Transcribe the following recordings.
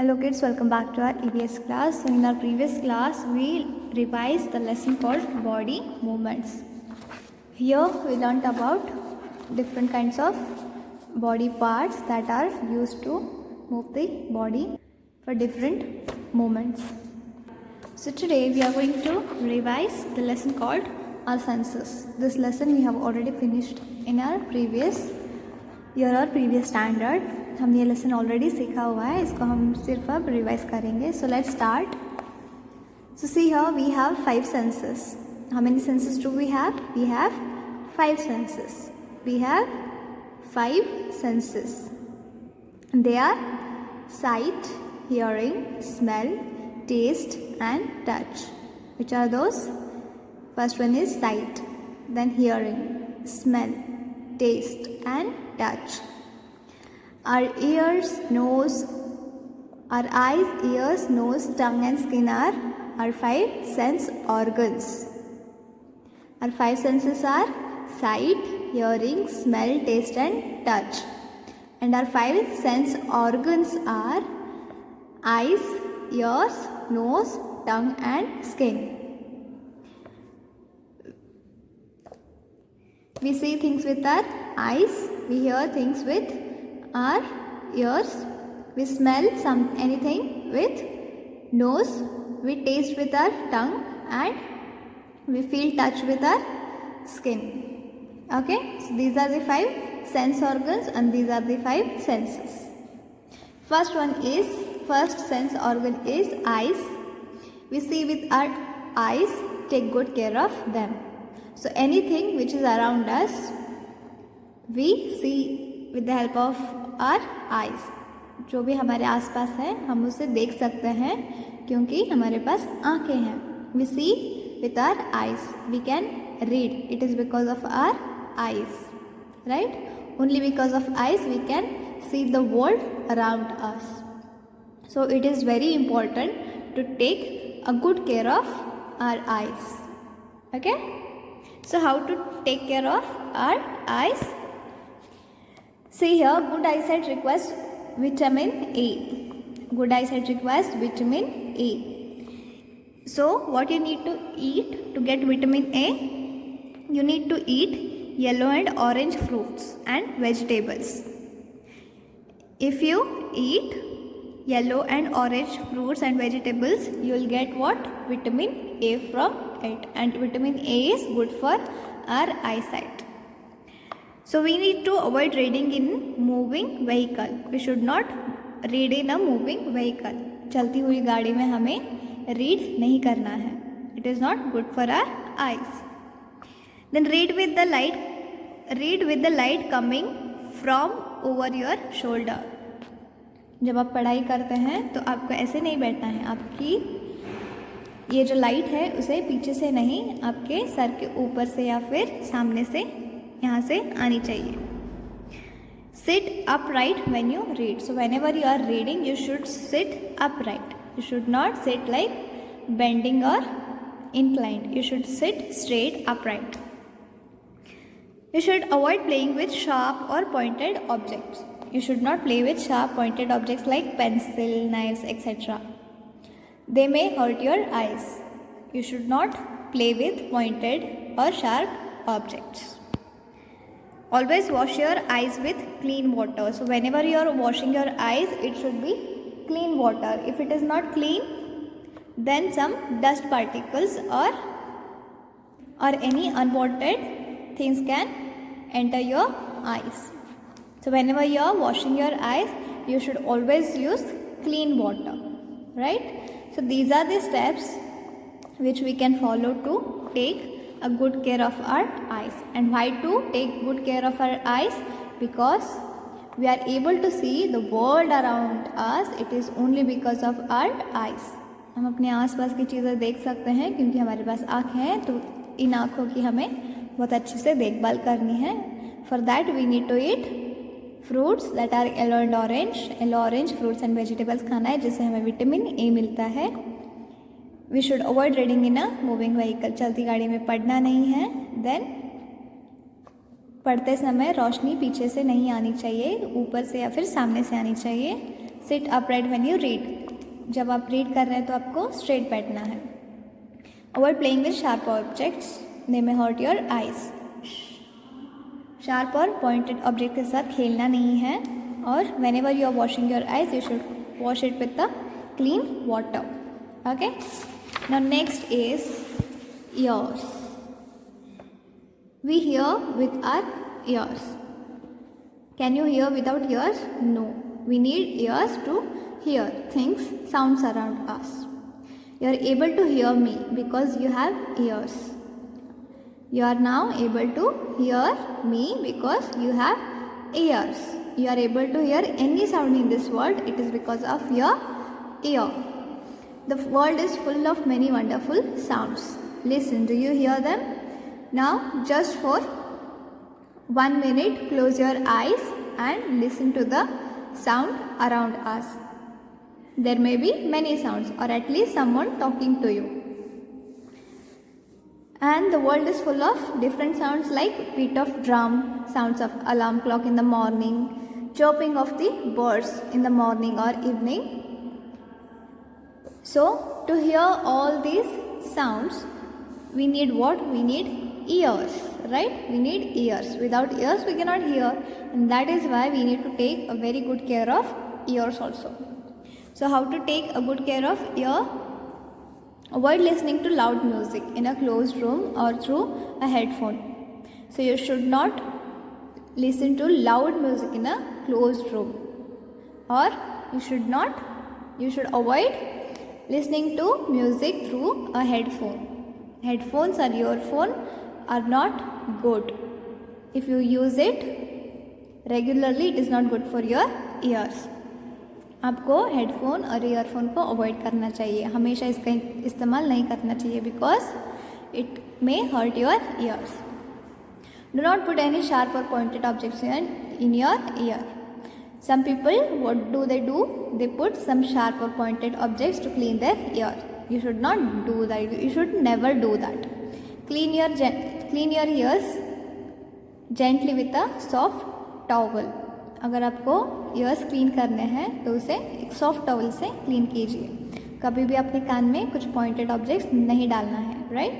Hello kids, welcome back to our EVS class. So in our previous class, we revised the lesson called body movements. Here we learnt about different kinds of body parts that are used to move the body for different movements. So today we are going to revise the lesson called our senses. This lesson we have already finished in our previous year और previous standard. हमने ये lesson already सीखा हुआ है, इसको हम सिर्फ अब रिवाइज करेंगे. So let's start. So see here we have 5 senses. How many senses do we have? We have 5 senses. We have 5 senses. They are sight, hearing, smell, taste and touch. Which are those? First one is sight, then hearing, smell, taste and touch. Our ears, nose, our eyes, ears, nose, tongue and skin are our 5 sense organs. Our 5 senses are sight, hearing, smell, taste and touch. And our 5 sense organs are eyes, ears, nose, tongue and skin. We see things with our eyes, we hear things with our ears, we smell anything with nose, we taste with our tongue and we feel touch with our skin. Okay, so these are the 5 sense organs and these are the 5 senses. First sense organ is eyes. We see with our eyes, take good care of them. So anything which is around us, we see with the help of our eyes. जो भी हमारे आसपास है हम उसे देख सकते हैं क्योंकि हमारे पास आँखें हैं. We see with our eyes. We can read. It is because of our eyes, right? Only because of eyes we can see the world around us. So it is very important to take a good care of our eyes. Okay? So how to take care of our eyes? See here, good eyesight requires vitamin A. Good eyesight requires vitamin A. So what you need to eat to get vitamin A? You need to eat yellow and orange fruits and vegetables. If you eat yellow and orange fruits and vegetables, you will get what? Vitamin A from it. And vitamin A is good for our eyesight. So we need to avoid reading in moving vehicle. We should not read in a moving vehicle. चलती हुई गाड़ी में हमें read नहीं करना है. It is not good for our eyes. Then read with the light coming from over your shoulder. जब आप पढ़ाई करते हैं तो आपको ऐसे नहीं बैठना है. आपकी ये जो लाइट है उसे पीछे से नहीं, आपके सर के ऊपर से या फिर सामने से यहाँ से आनी चाहिए. Sit upright when you read. So whenever you are reading, you should sit upright. You should not sit like bending or inclined. You should sit straight upright. You should avoid playing with sharp or pointed objects. You should not play with sharp pointed objects like pencil, knives, etc. They may hurt your eyes. You should not play with pointed or sharp objects. Always wash your eyes with clean water. So whenever you are washing your eyes, it should be clean water. If it is not clean, then some dust particles or any unwanted things can enter your eyes. So whenever you are washing your eyes, you should always use clean water, right? So these are the steps which we can follow to take a good care of our eyes. And why to take good care of our eyes? Because we are able to see the world around us. It is only because of our eyes. हम अपने आसपास की चीज़ें देख सकते हैं क्योंकि हमारे पास आँखें हैं. तो इन आँखों की हमें बहुत अच्छे से देखभाल करनी है. For that we need to eat fruits that are yellow and orange. Yellow orange fruits and vegetables खाना है जिससे हमें विटामिन A मिलता है. We should avoid reading in a moving vehicle. चलती गाड़ी में पढ़ना नहीं है. Then पढ़ते समय रोशनी पीछे से नहीं आनी चाहिए, ऊपर से या फिर सामने से आनी चाहिए. Sit upright when you read, जब आप रीड कर रहे हैं तो आपको स्ट्रेट बैठना है. Avoid playing with sharp objects, they may hurt your eyes. Sharp और पॉइंटेड ऑब्जेक्ट के साथ खेलना नहीं है. और whenever you are washing your eyes you should wash it with the clean water. Okay, now next is ears. We hear with our ears. Can you hear without ears? No. We need ears to hear things, sounds around us. You are able to hear me because you have ears. You are now able to hear me because you have ears. You are able to hear any sound in this world. It is because of your ear. The world is full of many wonderful sounds. Listen, do you hear them? Now, just for 1 minute, close your eyes and listen to the sound around us. There may be many sounds, or at least someone talking to you. And the world is full of different sounds like beat of drum, sounds of alarm clock in the morning, chirping of the birds in the morning or evening. So, to hear all these sounds, we need what? We need ears, right? We need ears. Without ears we cannot hear, and that is why we need to take a very good care of ears also. So how to take a good care of ear? Avoid listening to loud music in a closed room or through a headphone. So you should not listen to loud music in a closed room, or you should avoid listening to music through a headphone. Headphones or earphone are not good. If you use it regularly, it is not good for your ears. आपको headphone और earphone को avoid करना चाहिए, हमेशा इसका इस्तेमाल नहीं करना चाहिए because it may hurt your ears. Do not put any sharp और pointed objects in your ear. Some people, what do? They put some sharp or pointed objects to clean their ear. You should not do that. You should never do that. Clean your ears gently with a soft towel. अगर आपको ears clean करने हैं तो उसे एक soft towel से clean कीजिए. कभी भी अपने कान में कुछ pointed objects नहीं डालना है, right?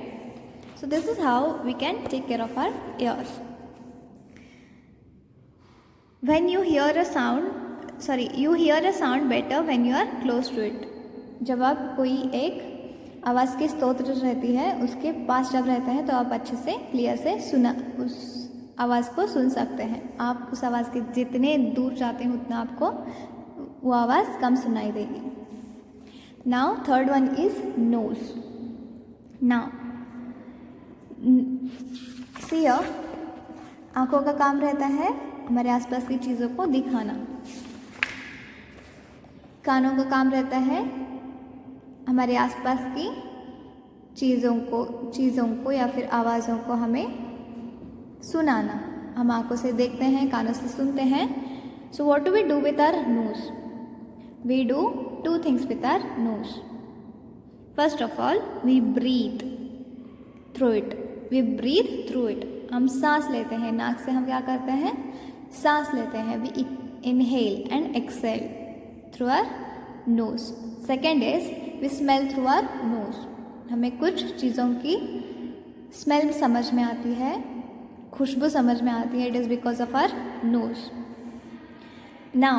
So this is how we can take care of our ears. When you hear a sound better when you are close to it. जब आप कोई एक आवाज़ की स्तोत्र रहती है उसके पास जब रहते हैं तो आप अच्छे से क्लियर से उस आवाज़ को सुन सकते हैं. आप उस आवाज़ के जितने दूर जाते हैं उतना आपको वो आवाज़ कम सुनाई देगी. Now third one is nose. Now see, आँखों का काम रहता है हमारे आसपास की चीज़ों को दिखाना. कानों का काम रहता है हमारे आसपास की चीज़ों को या फिर आवाज़ों को हमें सुनाना. हम आँखों से देखते हैं, कानों से सुनते हैं. So what do we do with our nose? We do 2 things with our nose. First of all, we breathe through it. We breathe through it. हम सांस लेते हैं, नाक से हम क्या करते हैं? सांस लेते हैं. We inhale and exhale through our nose. Second is we smell through our nose. हमें कुछ चीज़ों की स्मेल समझ में आती है, खुशबू समझ में आती है. It is because of our nose. Now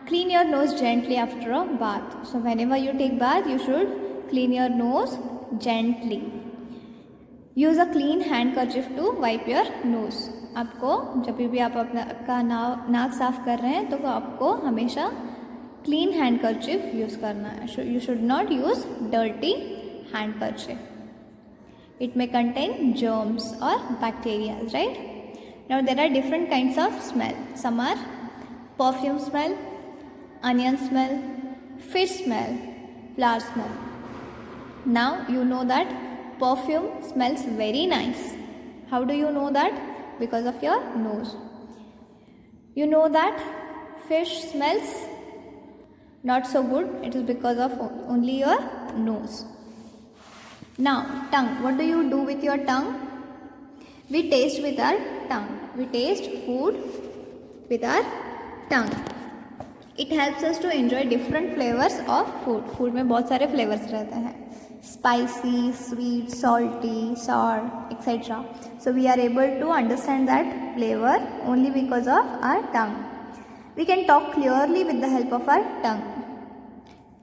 clean your nose gently after a bath. So whenever you take bath you should clean your nose gently. Use a clean handkerchief to wipe your nose. आपको जब भी आप अपना नाक साफ कर रहे हैं तो आपको हमेशा क्लीन हैंडकरचिफ यूज़ करना है. You should not use dirty handkerchief. It may contain germs और bacteria, right? Now there are different kinds of smell. Some are perfume smell, onion smell, fish smell, flower smell. Now you know that perfume smells very nice. How do you know that? Because of your nose. You know that fish smells not so good. It is because of only your nose. Now tongue. What do you do with your tongue? We taste with our tongue. We taste food with our tongue. It helps us to enjoy different flavours of food. Food में बहुत सारे flavours रहते हैं, spicy, sweet, salty, sour etcetera. So we are able to understand that flavour only because of our tongue. We can talk clearly with the help of our tongue.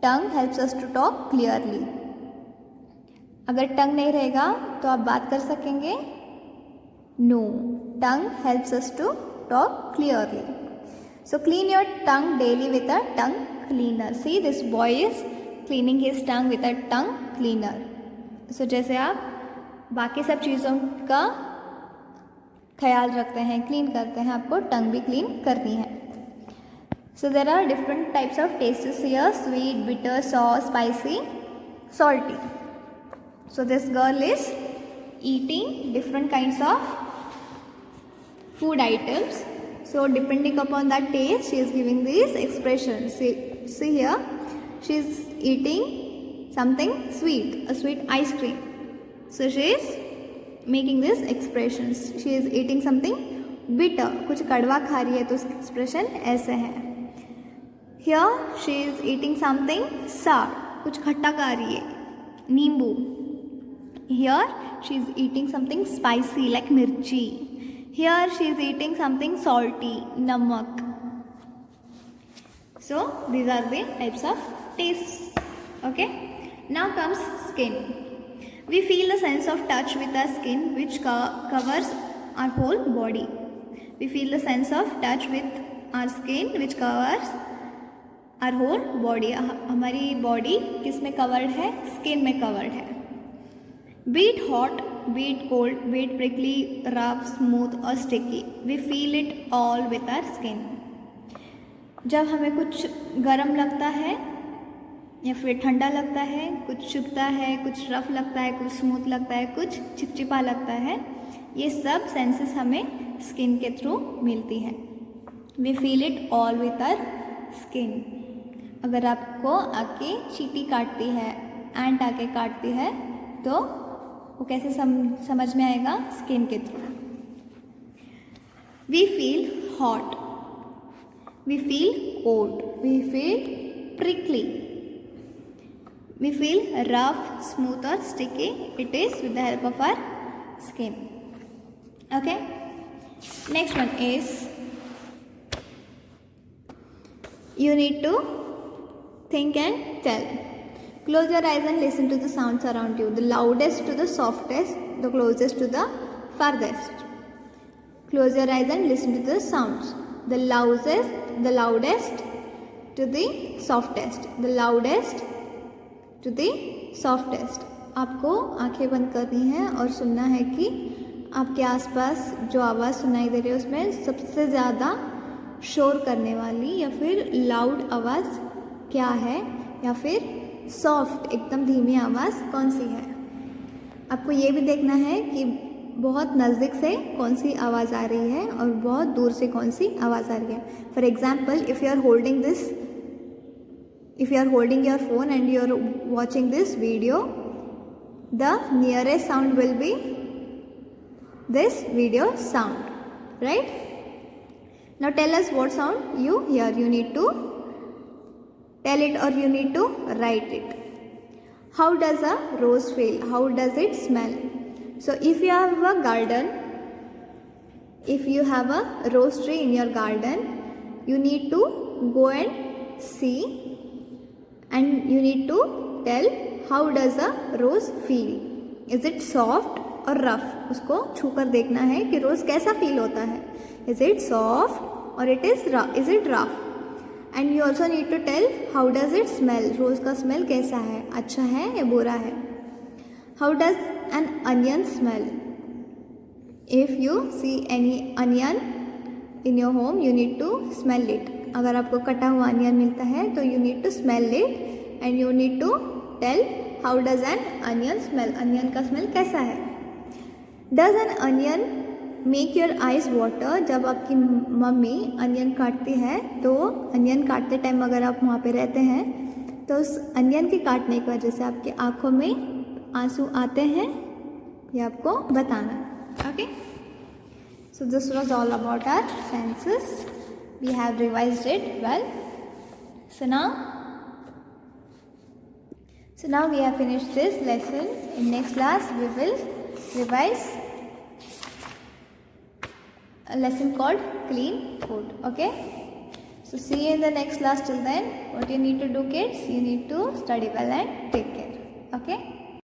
Tongue helps us to talk clearly. अगर tongue नहीं रहेगा तो आप बात कर सकेंगे? No. Tongue helps us to talk clearly. So clean your tongue daily with a tongue cleaner. See, this boy is cleaning his tongue with a tongue cleaner. So जैसे आप बाकी सब चीज़ों का ख्याल रखते हैं, क्लीन करते हैं, आपको टंग भी क्लीन करनी है. So there are different types of tastes here: sweet, bitter, sour, spicy, salty. So this girl is eating different kinds of food items. So depending upon that taste, she is giving these expressions. See here, she is eating something sweet, a sweet ice cream. So she is making these expressions. She is eating something bitter, कुछ कड़वा खा रही है तो उसकी expression ऐसे है. Here she is eating something sour, कुछ खट्टा खा रही है, नींबू. Here she is eating something spicy like मिर्ची. Here she is eating something salty, namak. So these are the types of tastes. Okay. Now comes skin. We feel a sense of touch with our skin which covers our whole body. We feel the sense of touch with our skin which covers our whole body. हमारी body किस में covered है? Skin में covered है. Be it hot, be it cold, be it prickly, rough, smooth or sticky, we feel it all with our skin. जब हमें कुछ गर्म लगता है या फिर ठंडा लगता है, कुछ चुभता है, कुछ रफ लगता है, कुछ स्मूथ लगता है, कुछ चिपचिपा लगता है, ये सब सेंसेस हमें स्किन के थ्रू मिलती है. We feel it all with our skin. अगर आपको आके चींटी काटती है, एंट आके काटती है, तो वो कैसे समझ में आएगा? स्किन के through. We feel hot, we feel cold, we feel prickly, we feel rough, smooth और sticky. It is with the help of our skin. Okay. Next one is you need to think and tell. Close your eyes and listen to the sounds around you. The loudest to the softest, the closest to the farthest. Close your eyes and listen to the sounds. The loudest to the softest, the loudest to the softest. आपको आंखें बंद करनी है और सुनना है कि आपके आसपास जो आवाज़ सुनाई दे रही है उसमें सबसे ज़्यादा शोर करने वाली या फिर लाउड आवाज़ क्या है, या फिर सॉफ्ट एकदम धीमी आवाज़ कौन सी है. आपको ये भी देखना है कि बहुत नज़दीक से कौन सी आवाज़ आ रही है और बहुत दूर से कौन सी आवाज़ आ रही है. For example, if you are holding your phone and you are watching this video, the nearest sound will be this video sound, right? Now tell us what sound you hear. You need to tell it or you need to write it. How does a rose feel? How does it smell? So if you have a garden, if you have a rose tree in your garden, you need to go and see and you need to tell how does a rose feel. Is it soft or rough? उसको छूकर देखना है कि रोज़ कैसा feel होता है. Is it soft or it is it rough? And you also need to tell how does it smell. रोज़ का smell कैसा है, अच्छा है या बुरा है. How does an onion smell? If you see any onion in your home, you need to smell it. अगर आपको कटा हुआ अनियन मिलता है तो you need to smell it and you need to tell how does an onion smell. Onion का smell कैसा है. Does an onion make your eyes water. जब आपकी मम्मी अनियन काटती है तो अनियन काटते टाइम अगर आप वहाँ पे रहते हैं तो उस अनियन के काटने की वजह से आपकी आँखों में आंसू आते हैं, ये आपको बताना है. Okay. So this was all about our senses. We have revised it well. So now we have finished this lesson. In next class we will revise a lesson called clean food. Okay, so see you in the next class. Till then, what you need to do, kids, you need to study well and take care. Okay.